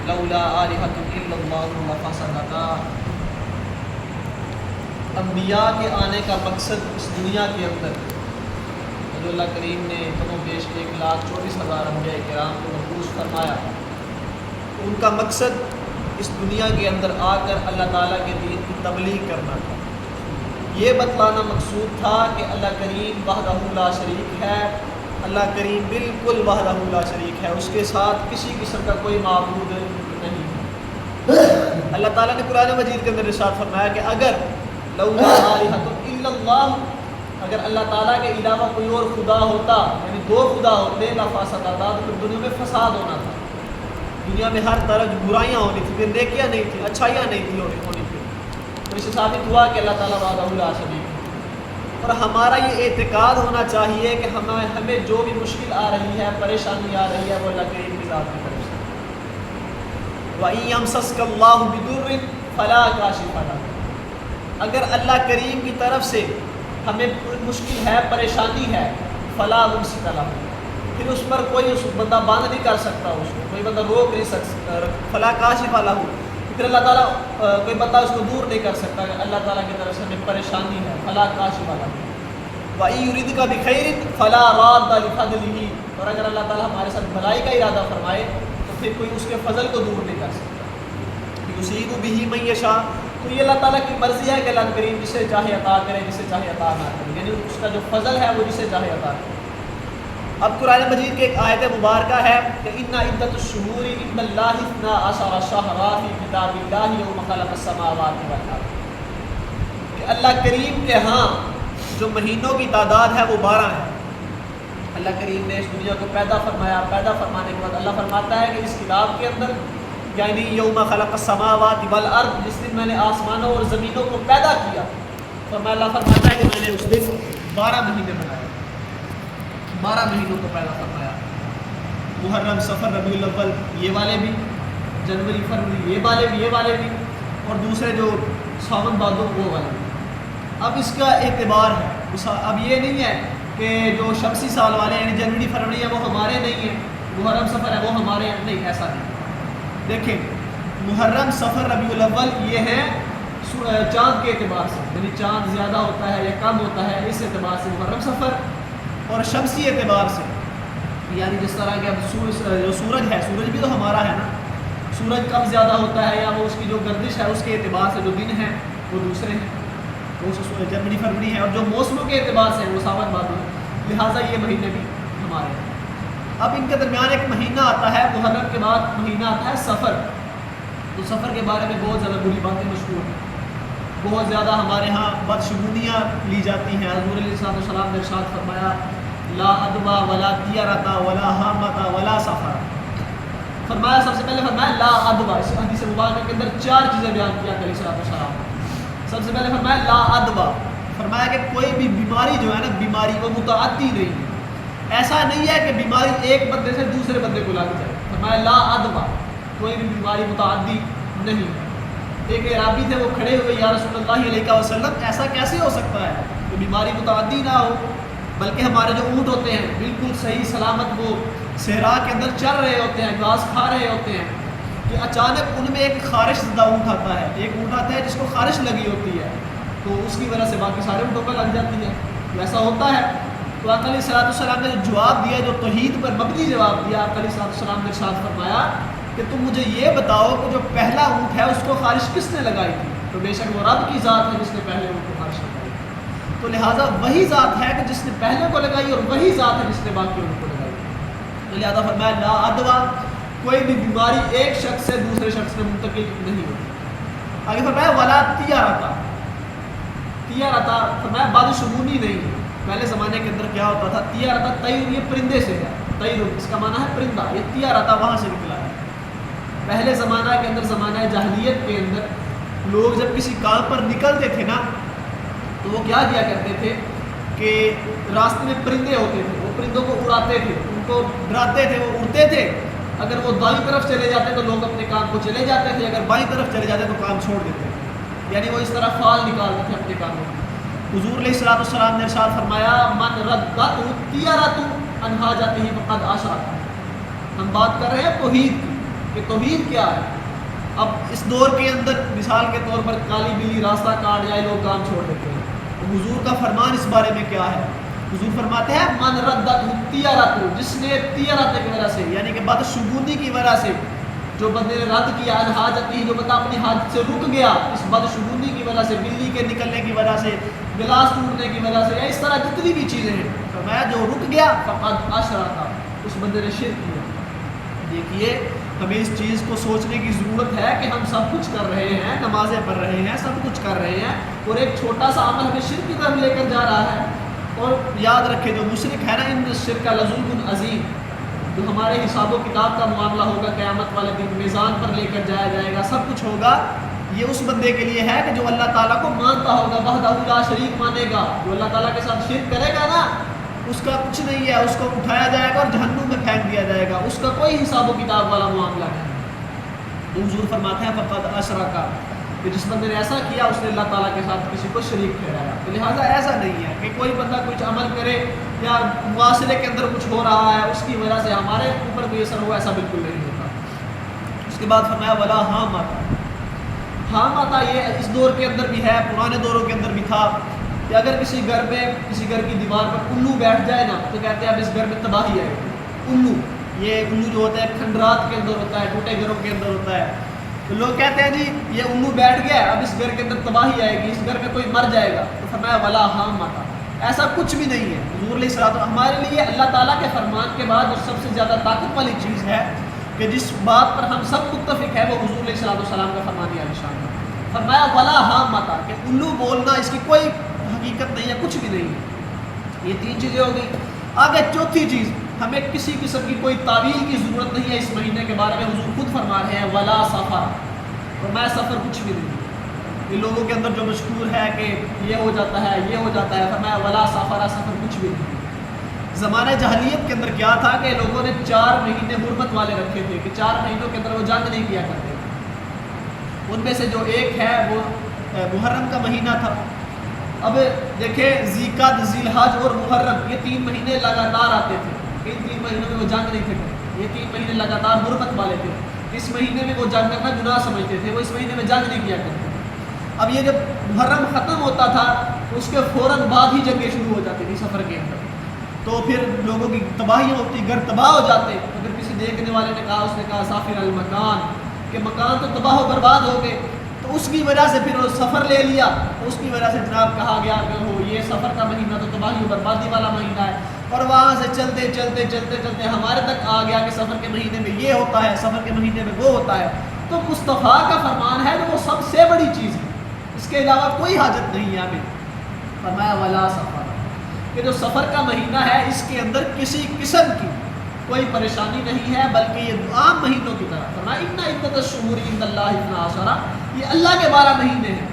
لولا آلہۃ الا اللہ لفسدتا۔ انبیاء کے آنے کا مقصد اس دنیا کے اندر جو اللہ کریم نے کم و بیش 1,24,000 انبیاء کرام کو مبعوث فرمایا، ان کا مقصد اس دنیا کے اندر آ کر اللہ تعالیٰ کے دین کی تبلیغ کرنا تھا۔ یہ بتلانا مقصود تھا کہ اللہ کریم وحدہ لا شریک ہے، اللہ کریم بالکل وحدہ لا شریک ہے، اس کے ساتھ کسی قسم کا کوئی معبود نہیں۔ اللہ تعالیٰ نے قرآن مجید کے اندر ارشاد فرمایا کہ اگر لولا آلہۃ الا اللہ، اگر اللہ تعالیٰ کے علاوہ کوئی اور خدا ہوتا، یعنی 2 خدا ہوتے، لفسدتا، تو پھر دنیا میں فساد ہونا تھا، دنیا میں ہر طرح برائیاں ہونی تھیں، پھر نیکیاں نہیں تھیں، اچھائیاں نہیں تھیں ہونی تھیں۔ تو اس سے ثابت ہوا کہ اللہ تعالیٰ وحدہ لا شریک ہے۔ اور ہمارا یہ اعتقاد ہونا چاہیے کہ ہمیں جو بھی مشکل آ رہی ہے، پریشانی آ رہی ہے، وہ اللہ کریم کی ذات کی طرف سے۔ وَإِن يَمْسَسْكَ اللَّهُ بِضُرٍّ فَلَا كَاشِفَ لَهُ، اگر اللہ کریم کی طرف سے ہمیں مشکل ہے، پریشانی ہے، فَلَا مُمْسِكَ لَهُ، پھر اس پر کوئی اس بندہ بند نہیں کر سکتا، اس کو کوئی بندہ روک نہیں سکتا، فَلَا كَاشِفَ لَهُ، پھر اللہ تعالیٰ کوئی بندہ اس کو دور نہیں کر سکتا کہ اللہ تعالیٰ کی طرف سے ہمیں پریشانی ہے، فَلَا كَاشِفَ لَهُ۔ وَإِن يُرِدْكَ بِخَيْرٍ فَلَا رَادَّ لِفَضْلِهِ، اور اگر اللہ تعالیٰ ہمارے ساتھ بھلائی کا ارادہ فرمائے تو پھر کوئی اس کے فضل کو دور نہیں کر سکتا۔ یُصِیبُ بِهِ مَن یشاء، تو یہ اللہ تعالیٰ کی مرضی ہے کہ اللہ کریم جسے چاہے عطا کرے، جسے چاہے عطا نہ کرے، یعنی اس کا جو فضل ہے وہ جسے چاہے عطا کرے۔ اب قرآن مجید کی ایک آیت مبارکہ ہے کہ ان عدۃ الشہور عند اللہ 12 شہرا فی کتاب اللہ یوم خلق السماوات والارض، کہ اللہ کریم کے ہاں جو مہینوں کی تعداد ہے وہ 12 ہے۔ اللہ کریم نے اس دنیا کو پیدا فرمایا، پیدا فرمانے کے بعد اللہ فرماتا ہے کہ اس کتاب کے اندر، یعنی یوم خلق السماوات والارض، جس دن میں نے آسمانوں اور زمینوں کو پیدا کیا، تو میں اللہ فرماتا ہے کہ میں نے اس دن 12 مہینے بنائے، 12 مہینوں کو پیدا فرمایا، محرم، صفر، ربیع الاول، یہ والے بھی، جنوری، فروری، یہ والے بھی، اور دوسرے جو ساون بھادو وہ والے بھی۔ اب اس کا اعتبار ہے، اب یہ نہیں ہے کہ جو شمسی سال والے یعنی جنوری فروری ہے وہ ہمارے نہیں ہیں، محرم صفر ہے وہ ہمارے ہیں، نہیں، ایسا نہیں۔ دیکھیں، محرم، صفر، ربیع الاول یہ ہیں چاند کے اعتبار سے، یعنی چاند زیادہ ہوتا ہے یا کم ہوتا ہے، اس اعتبار سے محرم، صفر، اور شمسی اعتبار سے یعنی جس طرح کہ اب جو سورج ہے، سورج بھی تو ہمارا ہے نا، سورج کم زیادہ ہوتا ہے یا وہ اس کی جو گردش ہے اس کے اعتبار سے جو دن ہیں وہ دوسرے ہیں، وہ جنوری فروری ہے، اور جو موسموں کے اعتبار سے وہ ساون بھادو ہے، لہٰذا یہ مہینے بھی ہمارے ہیں۔ اب ان کے درمیان ایک مہینہ آتا ہے، محرم کے بعد مہینہ آتا ہے صفر، تو صفر کے بارے میں بہت زیادہ بری باتیں مشہور ہیں، بہت زیادہ ہمارے ہاں بدشگونیاں لی جاتی ہیں۔ حضور علیہ السلام نے ارشاد فرمایا لا ادوا ولا طیرۃ ولا حامۃ ولا سفر، فرمایا سب سے پہلے فرمایا لا ادوا، اس حدیث مبارکہ کے اندر 4 چیزیں بیان کیا علیہ السلام نے۔ سب سے پہلے فرمایا لا ادوا، فرمایا کہ کوئی بھی بیماری جو ہے نا، بیماری وہ متعدی نہیں ہے، ایسا نہیں ہے کہ بیماری ایک بندے سے دوسرے بندے کو لگ جائے، فرمایا لا ادوا، کوئی بھی بیماری متعدی نہیں ہے۔ ایک اعرابی تھے، وہ کھڑے ہوئے، یا رسول اللہ علیہ وسلم ایسا کیسے ہو سکتا ہے کہ بیماری متعدی نہ ہو، بلکہ ہمارے جو اونٹ ہوتے ہیں بالکل صحیح سلامت، وہ صحرا کے اندر چل رہے ہوتے ہیں، گھاس کھا رہے ہوتے ہیں، کہ اچانک ان میں ایک خارش زدہ اونٹ آتا ہے، ایک اونٹ آتا ہے جس کو خارش لگی ہوتی ہے، تو اس کی وجہ سے باقی سارے اونٹوں پر لگ جاتی ہے، ایسا ہوتا ہے۔ تو آقا علیہ السلام نے جو جواب دیا، جو توحید پر مبنی جواب دیا، آقا علیہ السلام نے ارشاد فرمایا کہ تم مجھے یہ بتاؤ کہ جو پہلا اونٹ ہے اس کو خارش کس نے لگائی تھی، تو بے شک وہ رب کی ذات ہے جس نے پہلے اونٹ کو خارش لگائی، تو لہٰذا وہی ذات ہے کہ جس نے پہلے کو لگائی، اور وہی ذات ہے جس نے باقی اونٹ کو لگائی، تو لہٰذا فرمایا لا ادوا، کوئی بھی بیماری ایک شخص سے دوسرے شخص میں منتقل نہیں ہوتی۔ آگے فرمایا ولا طیرۃ، طیرۃ فرمایا بدشگونی نہیں ہے۔ پہلے زمانے کے اندر کیا ہوتا تھا، طیرۃ، طیر یہ پرندے سے ہے، طیر اس کا معنی ہے پرندہ، یہ طیرۃ وہاں سے نکلا ہے۔ پہلے زمانہ کے اندر، زمانہ جاہلیت کے اندر لوگ جب کسی کام پر نکلتے تھے نا، تو وہ کیا کیا کرتے تھے کہ راستے میں پرندے ہوتے تھے، وہ پرندوں کو اڑاتے تھے، ان کو ڈراتے تھے، وہ اڑتے تھے، اگر وہ دائیں طرف چلے جاتے تو لوگ اپنے کام کو چلے جاتے تھے، اگر بائیں طرف چلے جاتے تو کام چھوڑ دیتے تھے، یعنی وہ اس طرح فال نکالتے تھے اپنے کاموں کو۔ حضور علیہ السلام نے ارشاد فرمایا من ردت طیرۃ عن حاجتہ فقد اشرک، ہم بات کر رہے ہیں توحید کی، کہ کہ توحید کیا ہے. اب اس دور کے اندر مثال کے طور پر کالی بلی راستہ کاٹ جائے لوگ کام چھوڑ دیتے ہیں. تو حضور کا فرمان اس بارے میں کیا ہے؟ حضور فرماتے ہیں من ردت تیارت، جس نے تیارت کی وجہ سے یعنی کہ بدشگونی کی وجہ سے جو بندے نے رد کیا حاجت ہی، جو بندہ اپنی حاجت سے رک گیا اس بدشگونی کی وجہ سے، بلی کے نکلنے کی وجہ سے، گلاس ٹوٹنے کی وجہ سے، یا اس طرح جتنی بھی چیزیں ہیں، فرمایا جو رک گیا فقد اشرک، اس بندے نے شرک کیا. دیکھیے ہمیں اس چیز کو سوچنے کی ضرورت ہے کہ ہم سب کچھ کر رہے ہیں، نمازیں پڑھ رہے ہیں، سب کچھ کر رہے ہیں، اور ایک چھوٹا سا عمل ہمیں شرک کی طرف لے کر جا رہا ہے. اور یاد رکھے جو مشرک ہے نا، ان شرک لظلم عظیم، جو ہمارے حساب و کتاب کا معاملہ ہوگا قیامت والے دن، میزان پر لے کر جایا جائے گا، سب کچھ ہوگا، یہ اس بندے کے لیے ہے کہ جو اللہ تعالیٰ کو مانتا ہوگا، وحدہ لا شریک مانے گا. جو اللہ تعالیٰ کے ساتھ شرک کرے گا نا، اس کا کچھ نہیں ہے، اس کو اٹھایا جائے گا اور جہنم میں پھینک دیا جائے گا، اس کا کوئی حساب و کتاب والا معاملہ نہیں. تو حضور فرماتے ہیں فقد اشرک، کہ جس بندے نے ایسا کیا اس نے اللہ تعالیٰ کے ساتھ کسی کو شریک ٹھہرایا. تو لہٰذا ایسا نہیں ہے کہ کوئی بندہ کچھ عمل کرے یا معاشرے کے اندر کچھ ہو رہا ہے اس کی وجہ سے ہمارے اوپر کوئی اثر ہوا، ایسا بالکل نہیں ہوتا. اس کے بعد فرمایا ولا ہاں ماتا، یہ اس دور کے اندر بھی ہے، پرانے دوروں کے اندر بھی تھا کہ اگر کسی گھر میں کسی گھر کی دیوار پر الو بیٹھ جائے نا تو کہتے ہیں اب اس گھر میں تباہی آئے گی. الو، یہ الو جو ہوتا ہے کھنڈرات کے اندر ہوتا ہے، ٹوٹے گھروں کے اندر ہوتا ہے. تو لوگ کہتے ہیں جی یہ الو بیٹھ گیا اب اس گھر کے اندر تباہی آئے گی، اس گھر میں کوئی مر جائے گا. تو فرمایا ولا ہاں ماتا، ایسا کچھ بھی نہیں ہے. حضور علیہ الصلوۃ والسلام ہمارے لیے اللہ تعالیٰ کے فرمان کے بعد جو سب سے زیادہ طاقت والی چیز ہے کہ جس بات پر ہم سب متفق ہے، وہ حضور علیہ الصلوۃ والسلام کا فرمان عالی شان ہے. فرمایا ولا ہاں ماتا، کہ الو بولنا اس کی کوئی حقیقت نہیں ہے، کچھ بھی نہیں ہے. یہ تین چیزیں ہو گئی. آگے چوتھی چیز، ہمیں کسی قسم کی کوئی تعویل کی ضرورت نہیں ہے اس مہینے کے بارے میں. حضور خود فرما رہے ہیں ولا سفر، فرمایا سفر کچھ بھی نہیں. یہ لوگوں کے اندر جو مشہور ہے کہ یہ ہو جاتا ہے یہ ہو جاتا ہے، فرمایا ولا سفر، سفر کچھ بھی نہیں. زمانہ جاہلیت کے اندر کیا تھا کہ لوگوں نے 4 مہینے حرمت والے رکھے تھے کہ 4 مہینوں کے اندر وہ جنگ نہیں کیا کرتے. ان میں سے جو ایک ہے وہ محرم کا مہینہ تھا. اب دیکھیں ذیقعد، ذی الحج اور محرم، یہ 3 مہینے لگاتار آتے تھے. ان 3 مہینوں میں وہ جنگ نہیں تھے کرتے، یہ 3 مہینے لگاتار حرمت والے تھے. اس مہینے میں وہ جنگ کرنا گناہ سمجھتے تھے، وہ اس مہینے میں جنگ نہیں کیا کرتے. اب یہ جب محرم ختم ہوتا تھا تو اس کے فوراً بعد ہی جنگیں شروع ہو جاتی تھی سفر کے اندر. تو پھر لوگوں کی تباہی ہوتی، گھر تباہ ہو جاتے. اگر کسی دیکھنے والے نے کہا، اس نے کہا سافر المکان، کہ مکان تو تباہ و برباد ہو گئے. تو اس کی وجہ سے پھر وہ سفر لے لیا. تو اس کی وجہ سے جناب کہا گیا کہ ہو یہ سفر کا مہینہ تو تباہی و بربادی والا مہینہ ہے. اور وہاں سے چلتے چلتے چلتے چلتے ہمارے تک آ گیا کہ سفر کے مہینے میں یہ ہوتا ہے، سفر کے مہینے میں وہ ہوتا ہے. تو مصطفیٰ کا فرمان ہے کہ وہ سب سے بڑی چیز ہے، اس کے علاوہ کوئی حاجت نہیں ہے ہمیں. فرمایا ولا سفر، کہ جو سفر کا مہینہ ہے اس کے اندر کسی قسم کی کوئی پریشانی نہیں ہے، بلکہ یہ عام مہینوں کی طرح. فرمایا ان عدت الشہور عند اللہ 12، یہ اللہ کے 12 مہینے ہیں.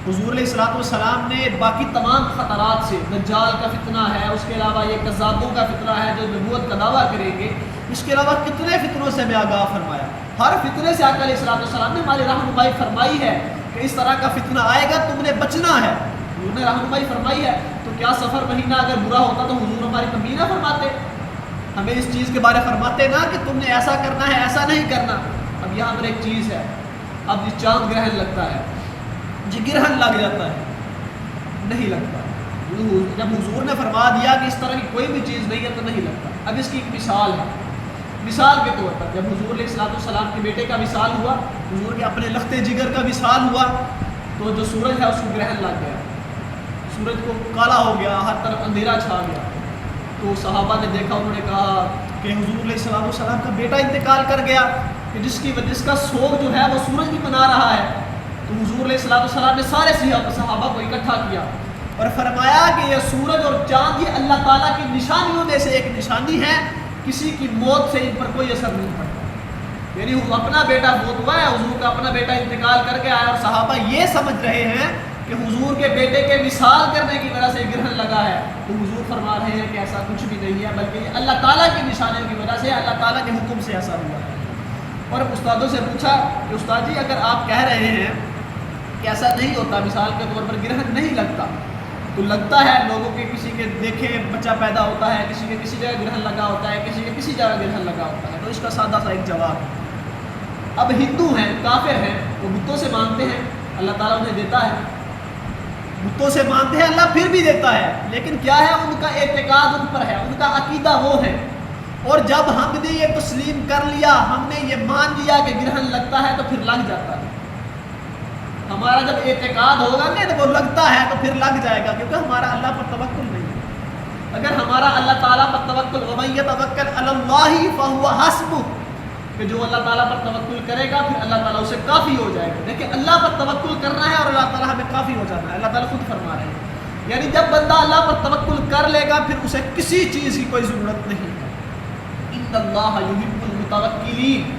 حضور علیہ الصلوۃ والسلام نے باقی تمام خطرات سے، دجال کا فتنہ ہے، اس کے علاوہ یہ کذابوں کا فتنہ ہے جو نبوت کا دعویٰ کریں گے، اس کے علاوہ کتنے فتنوں سے ہمیں آگاہ فرمایا. ہر فتنے سے آقا علیہ الصلوۃ والسلام نے ہماری رہنمائی فرمائی ہے کہ اس طرح کا فتنہ آئے گا، تم نے بچنا ہے. حضور نے رہنمائی فرمائی ہے. تو کیا سفر مہینہ اگر برا ہوتا تو حضور ہماری تنبیہ نہ فرماتے، ہمیں اس چیز کے بارے فرماتے نا کہ تم نے ایسا کرنا ہے، ایسا نہیں کرنا. اب یہاں پر ایک چیز ہے، اب یہ چاند گرہن لگتا ہے، جی گرہن لگ جاتا ہے، نہیں لگتا. جب حضور نے فرما دیا کہ اس طرح کی کوئی بھی چیز نہیں ہے تو نہیں لگتا. اب اس کی ایک مثال ہے. مثال کے طور پر جب حضور علیہ الصلوۃ والسلام کے بیٹے کا وصال ہوا، حضور کے اپنے لخت جگر کا وصال ہوا، تو جو سورج ہے اس کو گرہن لگ گیا، سورج کو کالا ہو گیا، ہر طرف اندھیرا چھا گیا. تو صحابہ نے دیکھا، انہوں نے کہا کہ حضور علیہ الصلوۃ والسلام کا بیٹا انتقال کر گیا، کہ جس کا سوگ جو ہے وہ سورج بھی منا رہا ہے. تو حضور علیہ الصلوۃ والسلام نے سارے صحابہ کو اکٹھا کیا اور فرمایا کہ یہ سورج اور چاند یہ اللہ تعالیٰ کی نشانیوں میں سے ایک نشانی ہے، کسی کی موت سے ان پر کوئی اثر نہیں پڑتا. یعنی اپنا بیٹا فوت ہوا ہے، حضور کا اپنا بیٹا انتقال کر کے آیا، اور صحابہ یہ سمجھ رہے ہیں کہ حضور کے بیٹے کے وصال کرنے کی وجہ سے گرہن لگا ہے. تو حضور فرما رہے ہیں کہ ایسا کچھ بھی نہیں ہے، بلکہ یہ اللہ تعالیٰ کی نشانیوں کی وجہ سے، اللہ تعالیٰ کے حکم سے ایسا ہوا ہے. اور استادوں سے پوچھا کہ استاد جی اگر آپ کہہ رہے ہیں کہ ایسا نہیں ہوتا، مثال کے طور پر گرہن نہیں لگتا، تو لگتا ہے لوگوں کے کسی کے دیکھیں بچہ پیدا ہوتا ہے، کسی کے کسی جگہ گرہن لگا ہوتا ہے، کسی کے کسی جگہ گرہن لگا ہوتا ہے. تو اس کا سادہ سا ایک جواب ہے اب ہندو ہیں، کافر ہیں، وہ بتوں سے مانگتے ہیں، اللہ تعالیٰ انہیں دیتا ہے، بتوں سے مانگتے ہیں اللہ پھر بھی دیتا ہے، لیکن کیا ہے ان کا اعتقاد ان پر ہے، ان کا عقیدہ وہ ہے۔ اور جب ہم نے یہ تسلیم کر لیا، ہم نے یہ مان لیا کہ گرہن لگتا ہے تو پھر لگ جاتا ہے۔ ہمارا جب اعتقاد ہوگا کہ وہ لگتا ہے تو پھر لگ جائے گا، کیونکہ ہمارا اللہ پر توکل نہیں ہے۔ اگر ہمارا اللہ تعالیٰ پر توکل، وَمَن يَتَوَکَّلْ عَلَى اللَّهِ فَهُوَ حَسْبُهُ، کہ جو اللہ تعالیٰ پر توکل کرے گا پھر اللہ تعالیٰ اسے کافی ہو جائے گا۔ دیکھیں اللہ پر توکل کرنا ہے اور اللہ تعالیٰ ہمیں کافی ہو جانا ہے، اللہ تعالیٰ خود فرما رہے ہیں۔ یعنی جب بندہ اللہ پر توکل کر لے گا پھر اسے کسی چیز کی کوئی ضرورت نہیں ہے۔ ان اللہ یحب المتوکلین،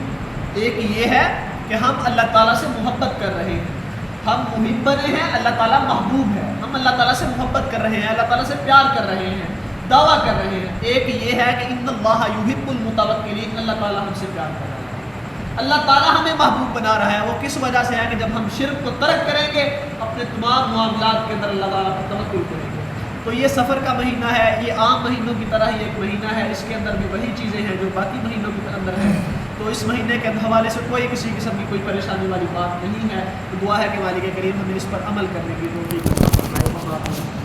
ایک یہ ہے کہ ہم اللہ تعالیٰ سے محبت کر رہے ہیں، ہم محب بنے ہیں، اللہ تعالیٰ محبوب ہے، ہم اللہ تعالیٰ سے محبت کر رہے ہیں، اللہ تعالیٰ سے پیار کر رہے ہیں، دعویٰ کر رہے ہیں۔ ایک یہ ہے کہ ان اللہ یحب المتوکلین، اللہ تعالیٰ ہم سے پیار کر رہا ہے، اللہ تعالیٰ ہمیں محبوب بنا رہا ہے۔ وہ کس وجہ سے ہے کہ جب ہم شرک کو ترک کریں گے، اپنے تمام معاملات کے اندر اللہ تعالیٰ پر توکل کریں گے۔ تو یہ سفر کا مہینہ ہے، یہ عام مہینوں کی طرح ہی ایک مہینہ ہے، اس کے اندر بھی وہی چیزیں ہیں جو باقی مہینوں کے اندر ہیں۔ تو اس مہینے کے حوالے سے کوئی کسی قسم کی کوئی پریشانی والی بات نہیں ہے۔ تو دعا ہے کہ مالک کریم ہمیں اس پر عمل کرنے کی توفیق عطا فرمائے۔